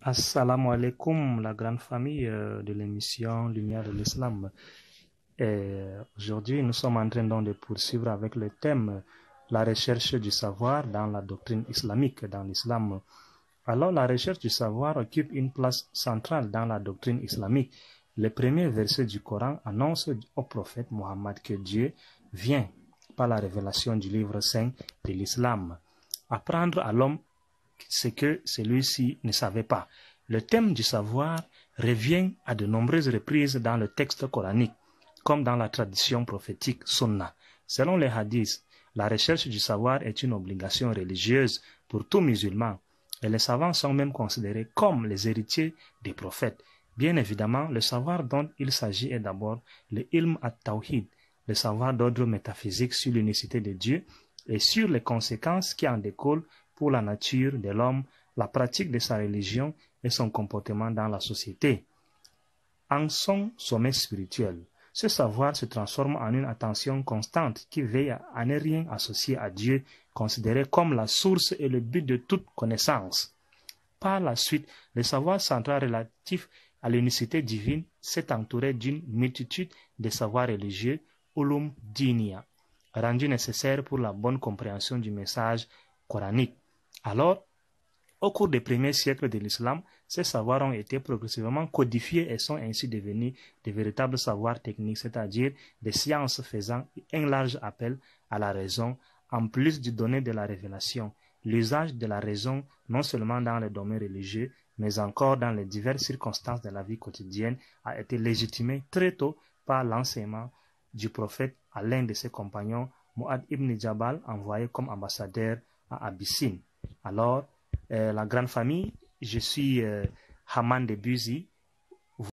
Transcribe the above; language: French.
Assalamu alaikum, la grande famille de l'émission Lumière de l'Islam. Aujourd'hui, nous sommes en train donc de poursuivre avec le thème la recherche du savoir dans la doctrine islamique, dans l'islam. Alors, la recherche du savoir occupe une place centrale dans la doctrine islamique. Le premier verset du Coran annonce au prophète Mohammed que Dieu vient, par la révélation du livre saint de l'islam, apprendre à l'homme ce que celui-ci ne savait pas. Le thème du savoir revient à de nombreuses reprises dans le texte coranique, comme dans la tradition prophétique sunna. Selon les hadiths, la recherche du savoir est une obligation religieuse pour tout musulman, et les savants sont même considérés comme les héritiers des prophètes. Bien évidemment, le savoir dont il s'agit est d'abord le ilm at-tawhid, le savoir d'ordre métaphysique sur l'unicité de Dieu et sur les conséquences qui en découlent pour la nature de l'homme, la pratique de sa religion et son comportement dans la société. En son sommet spirituel, ce savoir se transforme en une attention constante qui veille à ne rien associer à Dieu, considéré comme la source et le but de toute connaissance. Par la suite, le savoir central relatif à l'unicité divine s'est entouré d'une multitude de savoirs religieux, ulum diniya, rendus nécessaires pour la bonne compréhension du message coranique. Alors, au cours des premiers siècles de l'islam, ces savoirs ont été progressivement codifiés et sont ainsi devenus de véritables savoirs techniques, c'est-à-dire des sciences faisant un large appel à la raison, en plus du donné de la révélation. L'usage de la raison, non seulement dans le domaine religieux, mais encore dans les diverses circonstances de la vie quotidienne, a été légitimé très tôt par l'enseignement du prophète à l'un de ses compagnons, Mu'adh ibn Jabal, envoyé comme ambassadeur à Abyssine. Alors, la grande famille, je suis Haman de Buzi